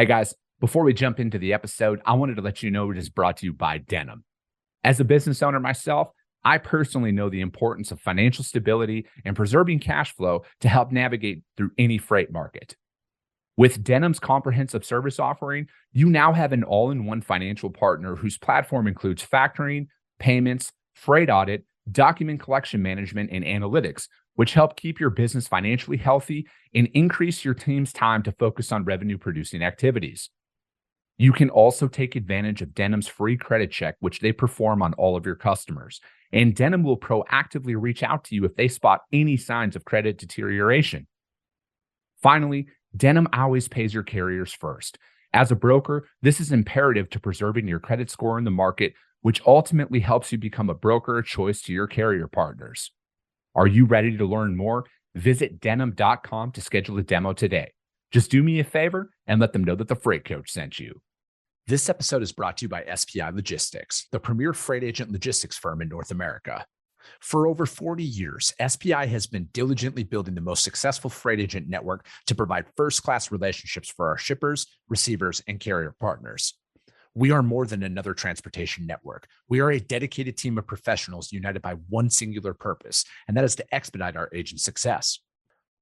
Hey guys, before we jump into the episode, I wanted to let you know it is brought to you by Denim. As a business owner myself, I personally know the importance of financial stability and preserving cash flow to help navigate through any freight market. With Denim's comprehensive service offering, you now have an all-in-one financial partner whose platform includes factoring, payments, freight audit, document collection management, and analytics, which help keep your business financially healthy and increase your team's time to focus on revenue-producing activities. You can also take advantage of Denim's free credit check, which they perform on all of your customers. And Denim will proactively reach out to you if they spot any signs of credit deterioration. Finally, Denim always pays your carriers first. As a broker, this is imperative to preserving your credit score in the market, which ultimately helps you become a broker of choice to your carrier partners. Are you ready to learn more? Visit denim.com to schedule a demo today. Just do me a favor and let them know that the Freight Coach sent you. This episode is brought to you by SPI Logistics, the premier freight agent logistics firm in North America. For over 40 years, SPI has been diligently building the most successful freight agent network to provide first-class relationships for our shippers, receivers, and carrier partners. We are more than another transportation network. We are a dedicated team of professionals united by one singular purpose, and that is to expedite our agents' success.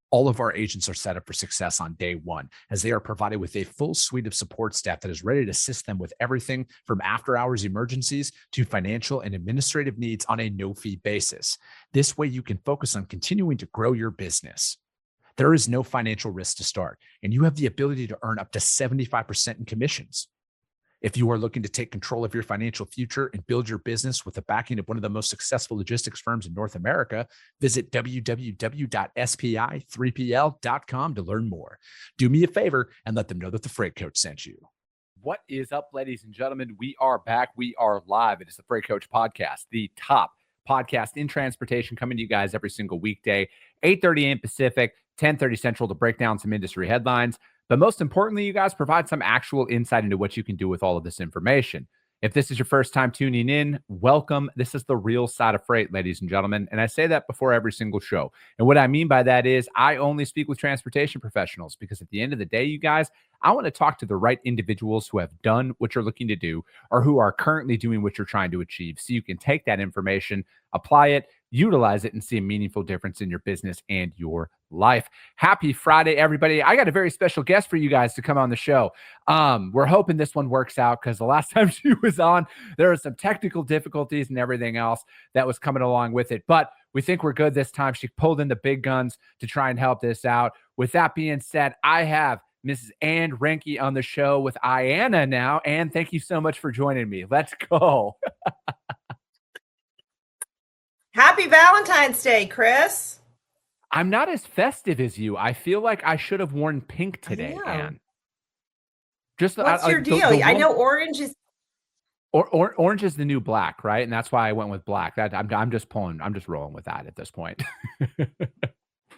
All of our agents are set up for success on day one, as they are provided with a full suite of support staff that is ready to assist them with everything from after-hours emergencies to financial and administrative needs on a no-fee basis. This way, you can focus on continuing to grow your business. There is no financial risk to start, and you have the ability to earn up to 75% in commissions. If you are looking to take control of your financial future and build your business with the backing of one of the most successful logistics firms in North America, visit www.spi3pl.com to learn more. Do me a favor and let them know that the Freight Coach sent you. What is up, ladies and gentlemen? We are back. We are live. It is the Freight Coach Podcast, the top podcast in transportation, coming to you guys every single weekday, 8:30 a.m. Pacific, 10:30 Central, to break down some industry headlines. But most importantly, you guys provide some actual insight into what you can do with all of this information. If this is your first time tuning in, welcome. This is the real side of freight, ladies and gentlemen. And I say that before every single show. And what I mean by that is I only speak with transportation professionals, because at the end of the day, you guys, I want to talk to the right individuals who have done what you're looking to do or who are currently doing what you're trying to achieve, so you can take that information, apply it, utilize it, and see a meaningful difference in your business and your life. Happy Friday, everybody. I got a very special guest for you guys to come on the show. We're hoping this one works out, because the last time she was on, there were some technical difficulties and everything else that was coming along with it. But we think we're good this time. She pulled in the big guns to try and help this out. With that being said, I have Mrs. Reinke on the show with IANA now. Ann, thank you so much for joining me. Let's go. Happy Valentine's Day, Chris. I'm not as festive as you. I feel like I should have worn pink today, Ann. Just what's your deal? I know orange is orange is the new black, right? And that's why I went with black. That I'm just rolling with that at this point.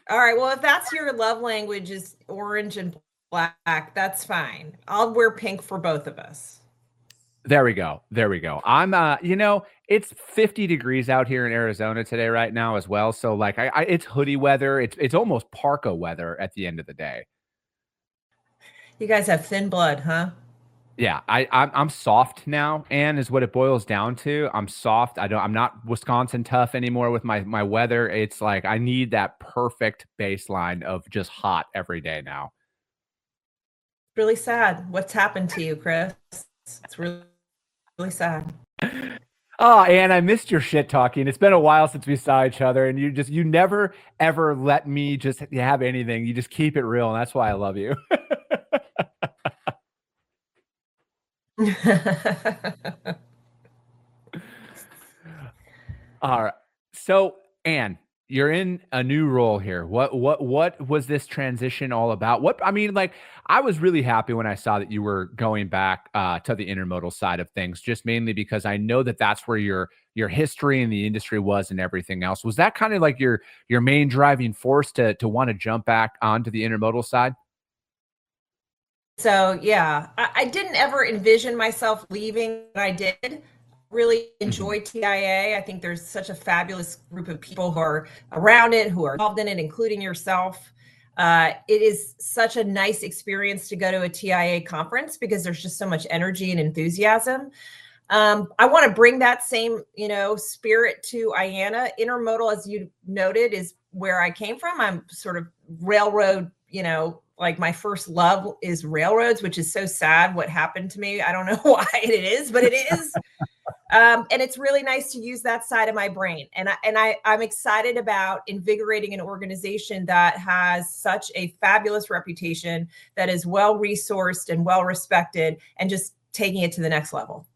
All right. Well, if that's your love language is orange and black, that's fine. I'll wear pink for both of us. There we go. I'm, it's 50 degrees out here in Arizona today right now as well. So like it's hoodie weather. It's almost parka weather at the end of the day. You guys have thin blood, huh? Yeah, I'm soft now, Ann, is what it boils down to. I'm soft. I'm not Wisconsin tough anymore with my weather. It's like I need that perfect baseline of just hot every day now. Really sad. What's happened to you, Chris? It's really sad. Oh, Ann, I missed your shit talking. It's been a while since we saw each other, and you never ever let me just have anything. You just keep it real, and that's why I love you. All right. So, Ann, you're in a new role here. What was this transition all about? I was really happy when I saw that you were going back to the intermodal side of things, just mainly because I know that that's where your history in the industry was and everything else. Was that kind of like your main driving force to want to jump back onto the intermodal side? So, yeah, I didn't ever envision myself leaving, but I did. Really enjoy TIA. I think there's such a fabulous group of people who are around it, who are involved in it, including yourself. It is such a nice experience to go to a TIA conference because there's just so much energy and enthusiasm. I want to bring that same, spirit to IANA. Intermodal, as you noted, is where I came from. I'm sort of railroad, like my first love is railroads, which is so sad what happened to me. I don't know why it is, but it is. And it's really nice to use that side of my brain. And I'm excited about invigorating an organization that has such a fabulous reputation, that is well resourced and well respected, and just taking it to the next level.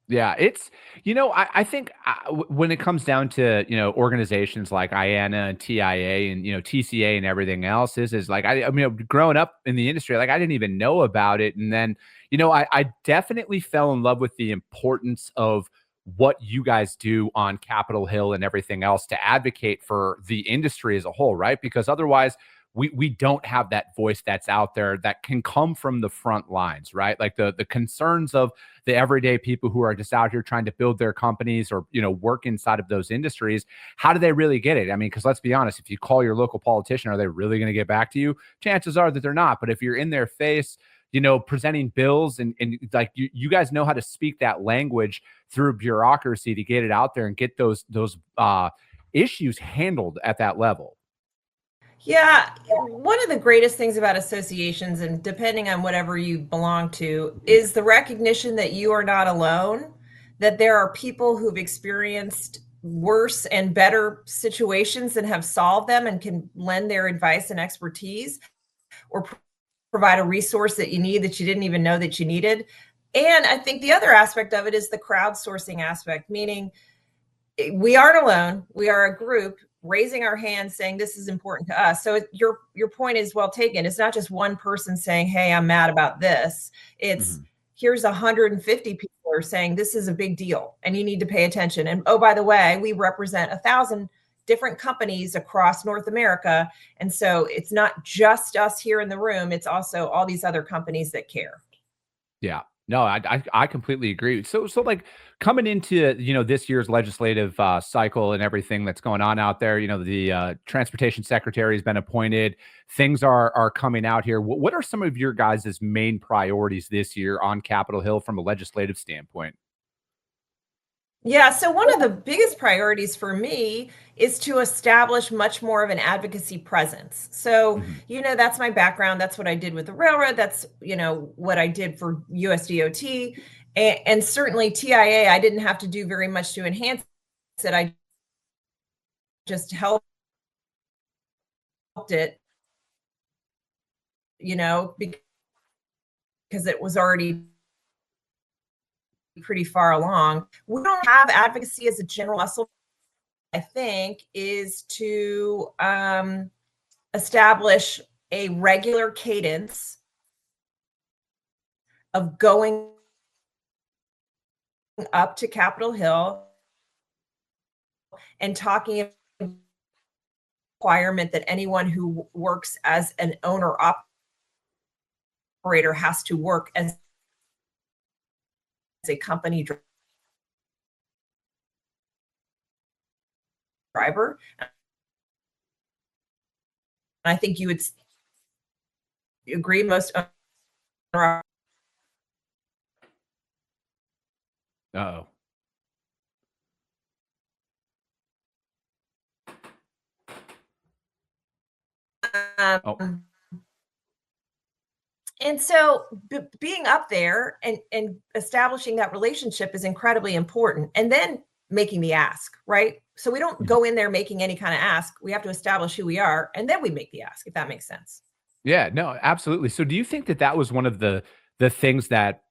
Yeah, it's, I think when it comes down to, organizations like IANA and TIA and, TCA and everything else is like, I mean, growing up in the industry, like I didn't even know about it. And then, I definitely fell in love with the importance of what you guys do on Capitol Hill and everything else to advocate for the industry as a whole, right? Because otherwise, we don't have that voice that's out there that can come from the front lines, right? Like the concerns of the everyday people who are just out here trying to build their companies or, work inside of those industries. How do they really get it? I mean, because let's be honest, if you call your local politician, are they really going to get back to you? Chances are that they're not. But if you're in their face, presenting bills and like you guys know how to speak that language through bureaucracy to get it out there and get those issues handled at that level. Yeah, one of the greatest things about associations, and depending on whatever you belong to, is the recognition that you are not alone, that there are people who've experienced worse and better situations and have solved them and can lend their advice and expertise, or provide a resource that you need that you didn't even know that you needed. And I think the other aspect of it is the crowdsourcing aspect, meaning we aren't alone. We are a group raising our hands saying this is important to us. So your point is well taken. It's not just one person saying, hey, I'm mad about this. It's here's 150 people are saying this is a big deal and you need to pay attention. And oh, by the way, we represent 1,000 different companies across North America. And so it's not just us here in the room. It's also all these other companies that care. Yeah. No, I completely agree. So like coming into, this year's legislative cycle and everything that's going on out there, the transportation secretary has been appointed. Things are coming out here. What are some of your guys' main priorities this year on Capitol Hill from a legislative standpoint? Yeah, so one of the biggest priorities for me is to establish much more of an advocacy presence. So, that's my background. That's what I did with the railroad. That's, what I did for USDOT. And certainly TIA, I didn't have to do very much to enhance it. I just helped it, because it was already pretty far along. We don't have advocacy as a general muscle, I think, is to establish a regular cadence of going up to Capitol Hill and talking about requirement that anyone who works as an owner operator has to work as a company driver. And I think you would agree most owner. Uh-oh. And so being up there and establishing that relationship is incredibly important. And then making the ask, right? So we don't go in there making any kind of ask. We have to establish who we are, and then we make the ask, if that makes sense. Yeah, no, absolutely. So do you think that was one of the things that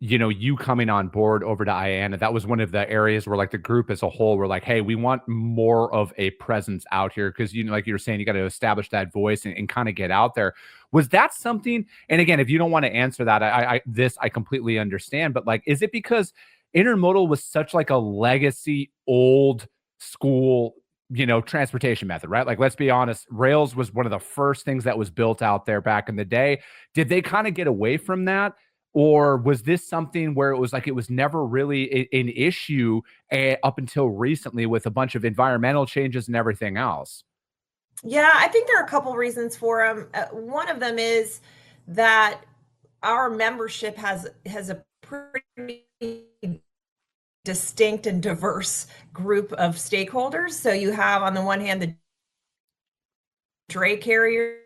you coming on board over to IANA, that was one of the areas where like the group as a whole were like, hey, we want more of a presence out here because, like you were saying, you got to establish that voice and kind of get out there. Was that something? And again, if you don't want to answer that, I completely understand. But like, is it because intermodal was such like a legacy, old school, transportation method, right? Like, let's be honest, rails was one of the first things that was built out there back in the day. Did they kind of get away from that? Or was this something where it was like it was never really an issue up until recently with a bunch of environmental changes and everything else? Yeah, I think there are a couple reasons for them. One of them is that our membership has a pretty distinct and diverse group of stakeholders. So you have on the one hand the dray carriers,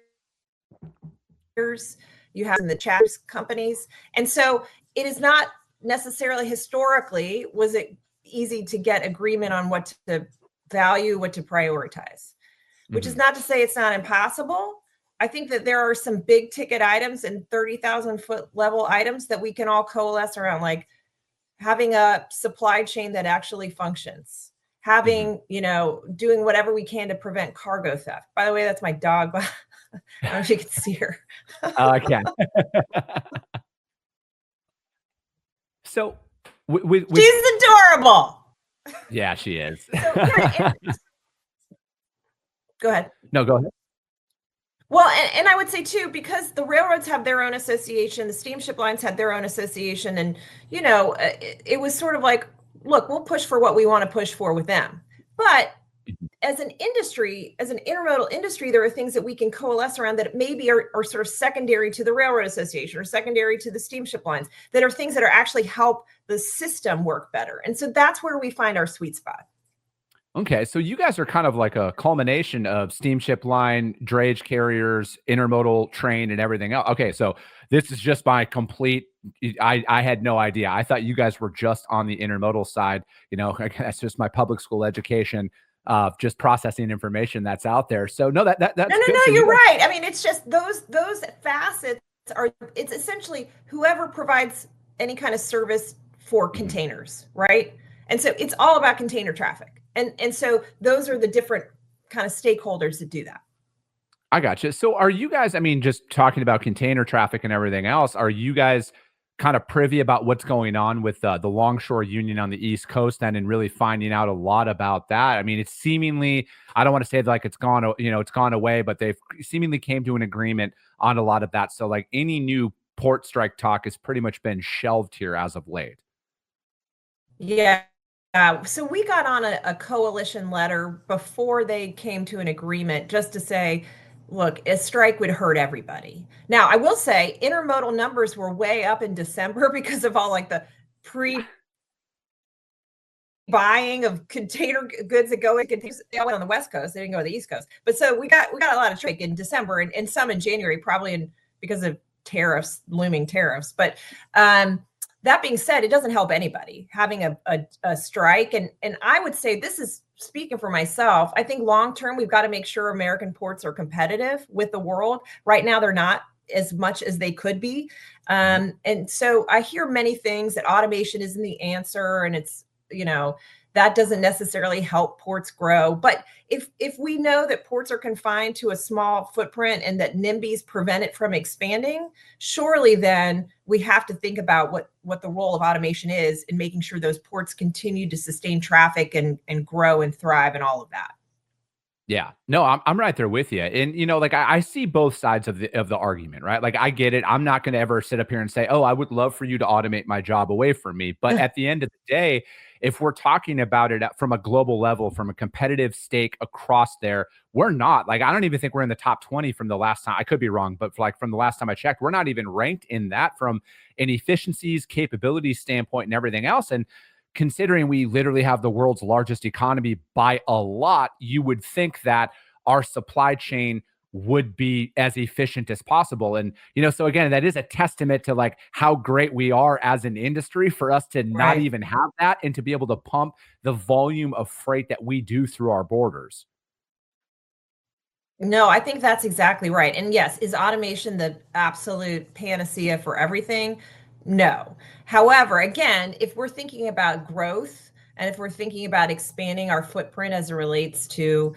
you have the chat companies, and so it is not necessarily historically was it easy to get agreement on what to value, what to prioritize, which is not to say it's not impossible. I think that there are some big ticket items and 30,000 foot level items that we can all coalesce around, like having a supply chain that actually functions, having, doing whatever we can to prevent cargo theft. By the way, that's my dog. I don't know if you can see her. I can. So, she's adorable. Yeah, she is. Go ahead. No, go ahead. Well, and I would say too, because the railroads have their own association, the steamship lines had their own association, and it was sort of like, look, we'll push for what we want to push for with them. But as an industry, as an intermodal industry, there are things that we can coalesce around that maybe are sort of secondary to the railroad association or secondary to the steamship lines, that are things that are actually help the system work better. And so that's where we find our sweet spot. Okay, so you guys are kind of like a culmination of steamship line, drayage carriers, intermodal train, and everything else. Okay, so this is just my complete. I had no idea. I thought you guys were just on the intermodal side. That's just my public school education of just processing information that's out there. So no, that's no, good. no, So you're right. I mean, it's just those facets are. It's essentially whoever provides any kind of service for containers, right? And so it's all about container traffic. And so those are the different kind of stakeholders that do that. I got you. So are you guys, I mean, just talking about container traffic and everything else, are you guys kind of privy about what's going on with the Longshore Union on the East Coast then, and really finding out a lot about that? I mean, it's seemingly, I don't want to say like it's gone, it's gone away, but they've seemingly came to an agreement on a lot of that. So like any new port strike talk has pretty much been shelved here as of late. Yeah. So we got on a coalition letter before they came to an agreement, just to say, look, a strike would hurt everybody. Now, I will say intermodal numbers were way up in December because of all like the buying of container goods that go in containers. They all went on the West Coast. They didn't go to the East Coast. But so we got a lot of trade in December and some in January, probably because of looming tariffs. But that being said, it doesn't help anybody having a strike. And I would say, this is speaking for myself, I think long term, we've got to make sure American ports are competitive with the world. Right now, they're not as much as they could be. And so I hear many things that automation isn't the answer. And it's, that doesn't necessarily help ports grow. But if we know that ports are confined to a small footprint and that NIMBYs prevent it from expanding, surely then we have to think about what the role of automation is in making sure those ports continue to sustain traffic and grow and thrive and all of that. Yeah, no, I'm right there with you. And like I see both sides of the argument, right? Like I get it. I'm not going to ever sit up here and say, "Oh, I would love for you to automate my job away from me." But at the end of the day, if we're talking about it from a global level, from a competitive stake across there, we're not. Like I don't even think we're in the top 20 from the last time. I could be wrong, but from the last time I checked, we're not even ranked in that from an efficiencies, capabilities standpoint, and everything else. And considering we literally have the world's largest economy by a lot, you would think that our supply chain would be as efficient as possible. And, so again, that is a testament to like how great we are as an industry for us to not even have that and to be able to pump the volume of freight that we do through our borders. No, I think that's exactly right. And yes, is automation the absolute panacea for everything? No. However, again, if we're thinking about growth and if we're thinking about expanding our footprint as it relates to,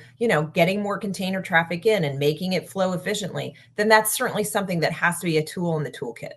getting more container traffic in and making it flow efficiently, then that's certainly something that has to be a tool in the toolkit.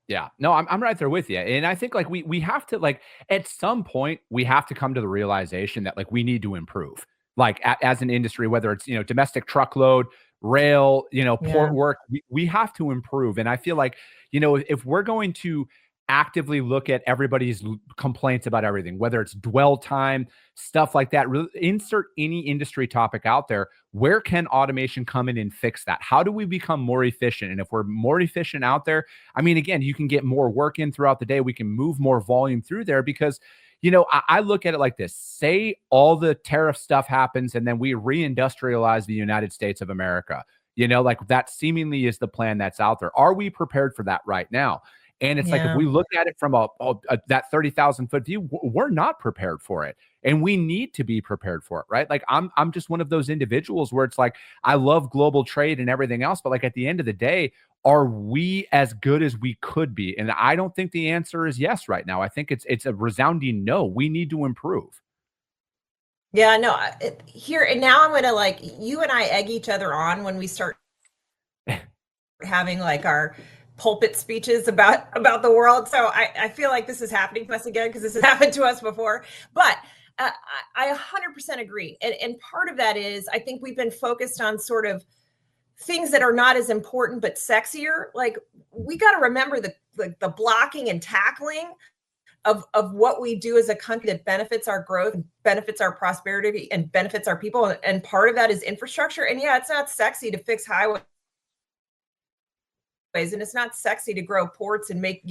Yeah, no, I'm right there with you. And I think like we have to, like, at some point we have to come to the realization that like we need to improve, like as an industry, whether it's, domestic truckload, rail, port work, we have to improve. And I feel like, if we're going to actively look at everybody's complaints about everything, whether it's dwell time, stuff like that. Insert any industry topic out there. Where can automation come in and fix that? How do we become more efficient? And if we're more efficient out there, I mean, again, you can get more work in throughout the day. We can move more volume through there because, I look at it like this. Say all the tariff stuff happens and then we reindustrialize the United States of America. Like that seemingly is the plan that's out there. Are we prepared for that right now? And it's like, if we look at it from that 30,000-foot view, we're not prepared for it. And we need to be prepared for it, right? Like I'm just one of those individuals where it's like, I love global trade and everything else, but like at the end of the day, are we as good as we could be? And I don't think the answer is yes right now. I think it's a resounding no. We need to improve. Yeah, no, here and now I'm going to like you and I egg each other on when we start having like our pulpit speeches about the world. So I feel like this is happening to us again because this has happened to us before. But I 100% agree. And part of that is I think we've been focused on sort of things that are not as important but sexier. Like we got to remember the blocking and tackling of what we do as a country that benefits our growth, benefits our prosperity, and benefits our people. And part of that is infrastructure. And yeah, it's not sexy to fix highways. And it's not sexy to grow ports and make,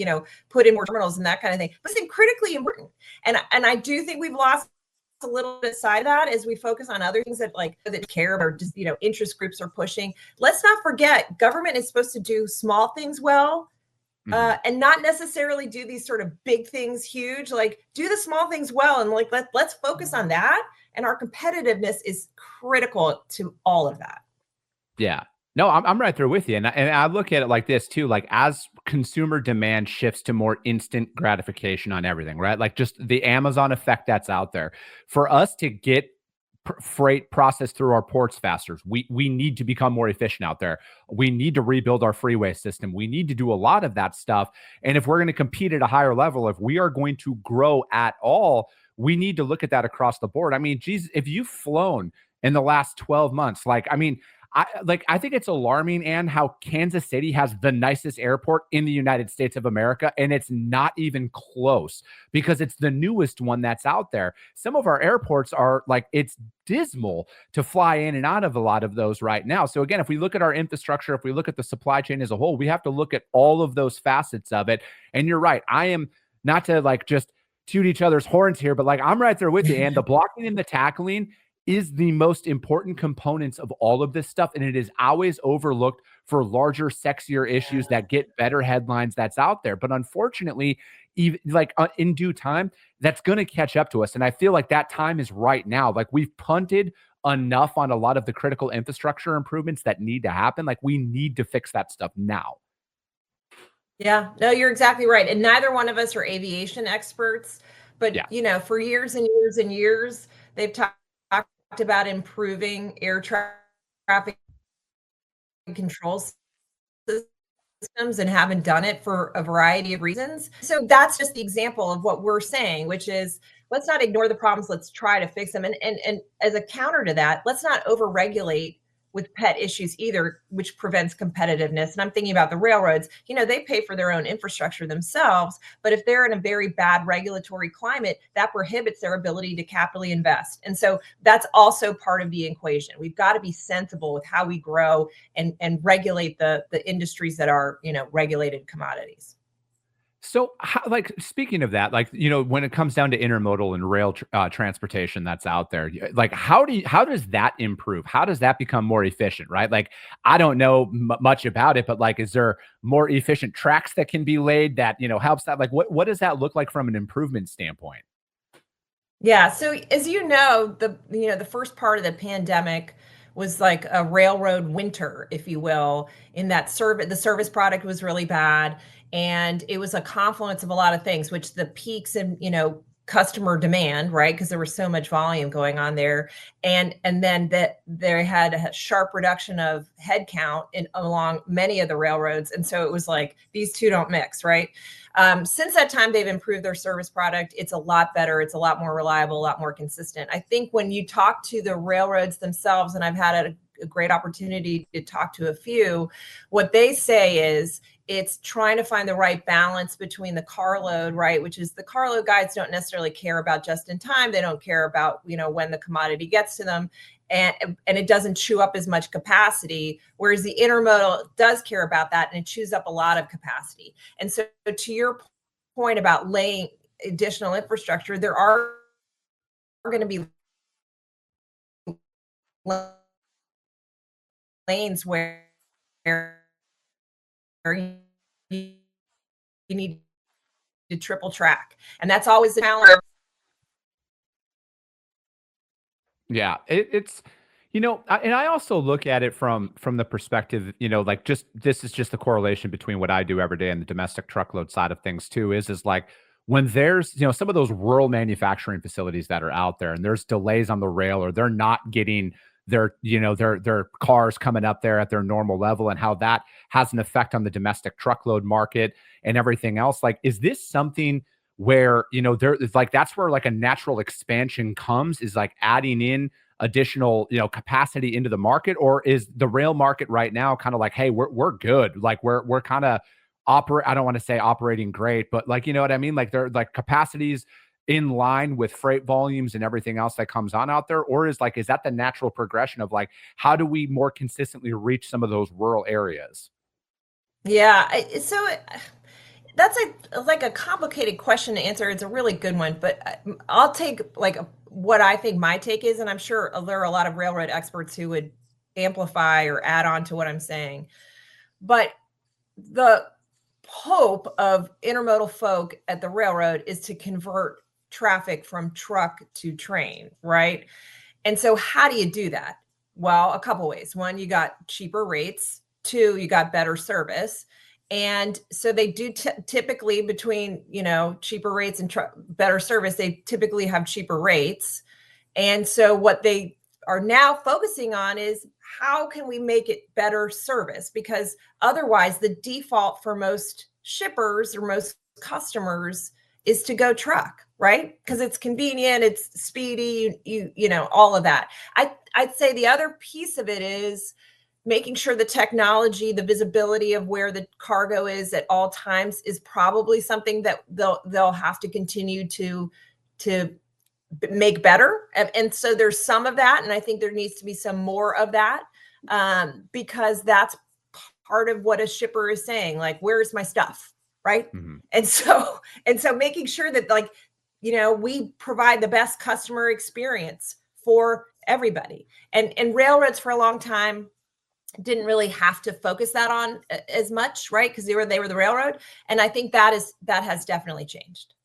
put in more terminals and that kind of thing. But it's critically important. And I do think we've lost a little bit side of that as we focus on other things that care or just, interest groups are pushing. Let's not forget government is supposed to do small things well. And not necessarily do these sort of big things huge, like do the small things well. And like, let's focus on that. And our competitiveness is critical to all of that. Yeah. No, I'm right there with you. And I look at it like this too, like as consumer demand shifts to more instant gratification on everything, right? Like just the Amazon effect that's out there. For us to get freight processed through our ports faster, we need to become more efficient out there. We need to rebuild our freeway system. We need to do a lot of that stuff. And if we're going to compete at a higher level, if we are going to grow at all, we need to look at that across the board. I mean, geez, if you've flown in the last 12 months, I think it's alarming, and how Kansas City has the nicest airport in the United States of America, and it's not even close because it's the newest one that's out there. Some of our airports are like, it's dismal to fly in and out of a lot of those right now. So again, if we look at our infrastructure, if we look at the supply chain as a whole, we have to look at all of those facets of it. And you're right. I am not to like just toot each other's horns here, but like I'm right there with you. And the blocking and the tackling is the most important components of all of this stuff. And it is always overlooked for larger, sexier issues that get better headlines that's out there. But unfortunately, even in due time, that's going to catch up to us. And I feel like that time is right now. Like we've punted enough on a lot of the critical infrastructure improvements that need to happen. Like we need to fix that stuff now. Yeah, no, you're exactly right. And neither one of us are aviation experts, but for years and years and years, they've talked about improving air traffic control systems and haven't done it for a variety of reasons. So that's just the example of what we're saying, which is let's not ignore the problems. Let's try to fix them. And as a counter to that, let's not overregulate with pet issues either, which prevents competitiveness. And I'm thinking about the railroads, they pay for their own infrastructure themselves, but if they're in a very bad regulatory climate, that prohibits their ability to capitally invest. And so that's also part of the equation. We've got to be sensible with how we grow and regulate the industries that are, regulated commodities. So, speaking of that, when it comes down to intermodal and rail transportation that's out there, how does that improve? How does that become more efficient, right? Like, I don't know much about it, but is there more efficient tracks that can be laid that, helps that? Like, what does that look like from an improvement standpoint? Yeah. So as the first part of the pandemic was like a railroad winter, if you will, in that the service product was really bad. And it was a confluence of a lot of things, which the peaks in, customer demand, right? Because there was so much volume going on there. And then that they had a sharp reduction of headcount along many of the railroads. And so it was like, these two don't mix, right? Since that time, they've improved their service product. It's a lot better. It's a lot more reliable, a lot more consistent. I think when you talk to the railroads themselves, and I've had a great opportunity to talk to a few, what they say is It's trying to find the right balance between the carload, right? Which is the carload guys don't necessarily care about just in time. They don't care about, when the commodity gets to them. And it doesn't chew up as much capacity, whereas the intermodal does care about that, and it chews up a lot of capacity. And so to your point about laying additional infrastructure, there are going to be lanes where you need to triple track, and that's always the challenge. Yeah, it's and I also look at it from the perspective, like just this is just the correlation between what I do every day and the domestic truckload side of things too. Is like when there's some of those rural manufacturing facilities that are out there, and there's delays on the rail, or they're not getting their cars coming up there at their normal level, and how that has an effect on the domestic truckload market and everything else. Like, is this something where there is like that's where like a natural expansion comes, is like adding in additional capacity into the market? Or is the rail market right now kind of like, hey, we're good, like we're kind of operate I don't want to say operating great, but like, you know what I mean, like they're like capacities in line with freight volumes and everything else that comes on out there? Or is that the natural progression of like, how do we more consistently reach some of those rural areas? Yeah, that's like a complicated question to answer. It's a really good one, but I'll take like what I think my take is, and I'm sure there are a lot of railroad experts who would amplify or add on to what I'm saying. But the hope of intermodal folk at the railroad is to convert traffic from truck to train, right? And so how do you do that? Well, a couple ways. One, you got cheaper rates. Two, you got better service. And so they do typically, between, cheaper rates and better service, they typically have cheaper rates. And so what they are now focusing on is, how can we make it better service? Because otherwise the default for most shippers or most customers is to go truck, right? Because it's convenient, it's speedy, all of that. I'd say the other piece of it is making sure the technology, the visibility of where the cargo is at all times, is probably something that they'll have to continue to make better. And so there's some of that, and I think there needs to be some more of that, because that's part of what a shipper is saying, like, where's my stuff, right? Mm-hmm. And so making sure that, like, we provide the best customer experience for everybody. And railroads for a long time didn't really have to focus that on as much, right? Because they were the railroad. And I think that has definitely changed.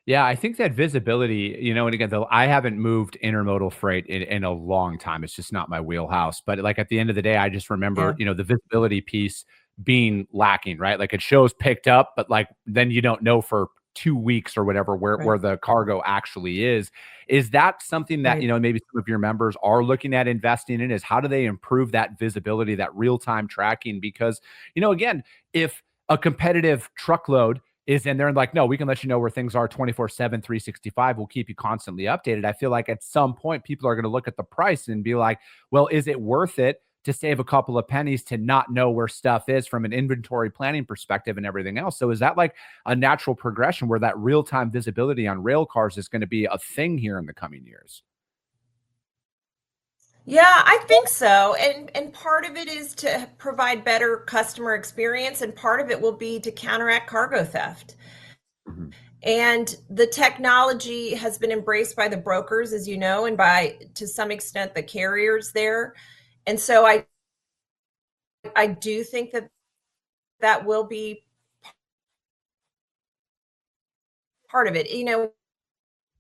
Yeah, I think that visibility, and again, though, I haven't moved intermodal freight in a long time. It's just not my wheelhouse. But like at the end of the day, I just remember, the visibility piece being lacking, right? Like it shows picked up, but like then you don't know for 2 weeks or whatever where the cargo actually is. Is that something that, Right. maybe some of your members are looking at investing in? Is how do they improve that visibility, that real-time tracking? Because, again, if a competitive truckload is in there and like, no, we can let you know where things are 24/7, 365. We'll keep you constantly updated. I feel like at some point people are going to look at the price and be like, well, is it worth it to save a couple of pennies to not know where stuff is from an inventory planning perspective and everything else? So is that like a natural progression where that real-time visibility on rail cars is going to be a thing here in the coming years? Yeah, I think so. And part of it is to provide better customer experience, and part of it will be to counteract cargo theft. Mhm. And the technology has been embraced by the brokers, as you know, and by, to some extent, the carriers there. And so I do think that will be part of it.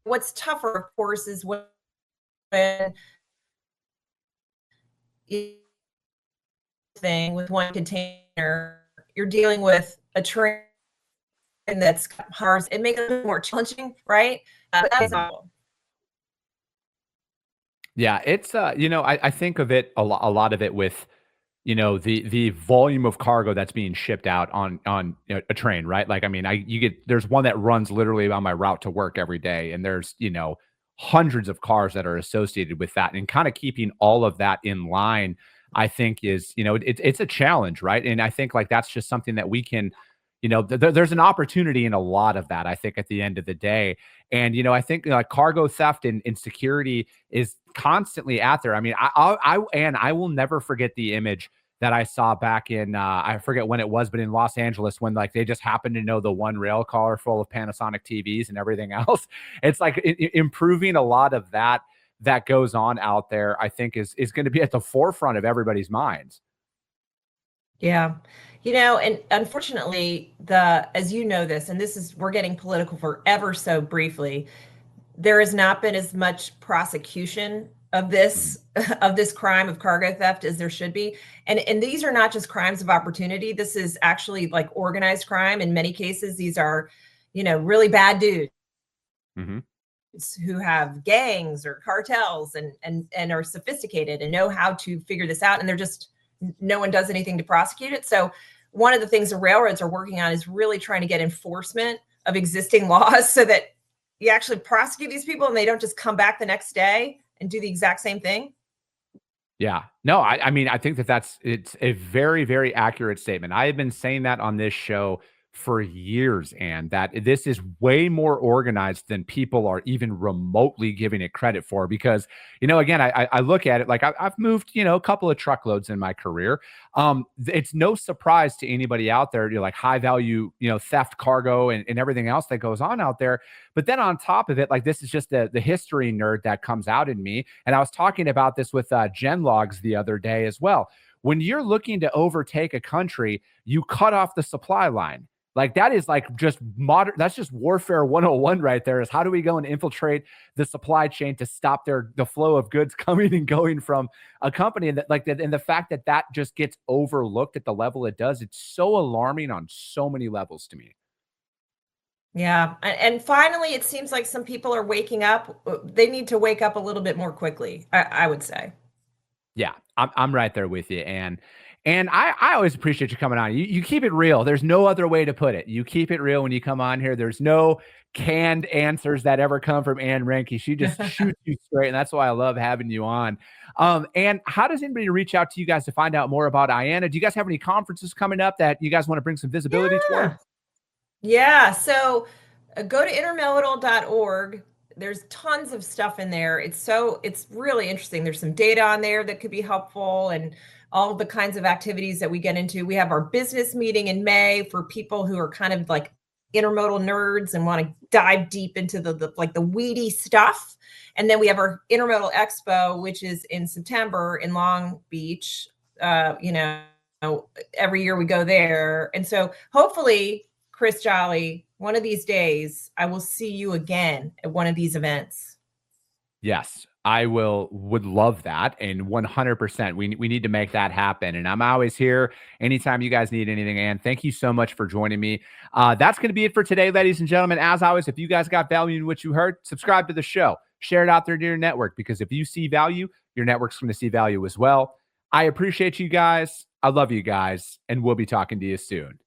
What's tougher, of course, is when you thing with one container, you're dealing with a train that's hard. It makes it a little more challenging, right? But that's Mhm. all. Yeah, it's I think of it a lot of it with the volume of cargo that's being shipped out on a train, right? Like, I mean, there's one that runs literally on my route to work every day, and there's hundreds of cars that are associated with that, and kind of keeping all of that in line. I think is, it's a challenge, right? And I think like that's just something that we can, there's an opportunity in a lot of that, I think, at the end of the day. And, I think like cargo theft and insecurity is constantly out there. I mean, I will never forget the image that I saw back in, I forget when it was, but in Los Angeles, when like they just happened to know the one rail car full of Panasonic TVs and everything else. It's like improving a lot of that goes on out there, I think is going to be at the forefront of everybody's minds. Yeah. And unfortunately, as you know this, and we're getting political for ever so briefly, there has not been as much prosecution of this of this crime of cargo theft as there should be. And these are not just crimes of opportunity. This is actually like organized crime. In many cases, these are, really bad dudes. Mm-hmm. Who have gangs or cartels and are sophisticated and know how to figure this out. And no one does anything to prosecute it. So one of the things the railroads are working on is really trying to get enforcement of existing laws so that you actually prosecute these people and they don't just come back the next day and do the exact same thing. Yeah, no, I mean, I think it's a very, very accurate statement. I have been saying that on this show for years, and that this is way more organized than people are even remotely giving it credit for. Because, again, I look at it like I've moved, a couple of truckloads in my career. It's no surprise to anybody out there, like high value, theft cargo and everything else that goes on out there. But then on top of it, like this is just the history nerd that comes out in me. And I was talking about this with Gen Logs the other day as well. When you're looking to overtake a country, you cut off the supply line. Like that is like just that's just warfare 101 right there, is how do we go and infiltrate the supply chain to stop the flow of goods coming and going from a company. And and the fact that just gets overlooked at the level it does, it's so alarming on so many levels to me. Yeah. And finally, it seems like some people are waking up. They need to wake up a little bit more quickly, I would say. Yeah, I'm right there with you. And I always appreciate you coming on. You keep it real. There's no other way to put it. You keep it real when you come on here. There's no canned answers that ever come from Ann Reinke. She just shoots you straight, and that's why I love having you on. And how does anybody reach out to you guys to find out more about IANA? Do you guys have any conferences coming up that you guys want to bring some visibility toward? Yeah. So go to intermodal.org. There's tons of stuff in there. It's really interesting. There's some data on there that could be helpful, and all the kinds of activities that we get into. We have our business meeting in May for people who are kind of like intermodal nerds and want to dive deep into the weedy stuff. And then we have our Intermodal Expo, which is in September in Long Beach. Every year we go there. And so hopefully, Chris Jolly, one of these days, I will see you again at one of these events. Yes, I would love that. And 100%, we need to make that happen. And I'm always here anytime you guys need anything. And thank you so much for joining me. That's going to be it for today, ladies and gentlemen. As always, if you guys got value in what you heard, subscribe to the show, share it out there to your network, because if you see value, your network's going to see value as well. I appreciate you guys. I love you guys. And we'll be talking to you soon.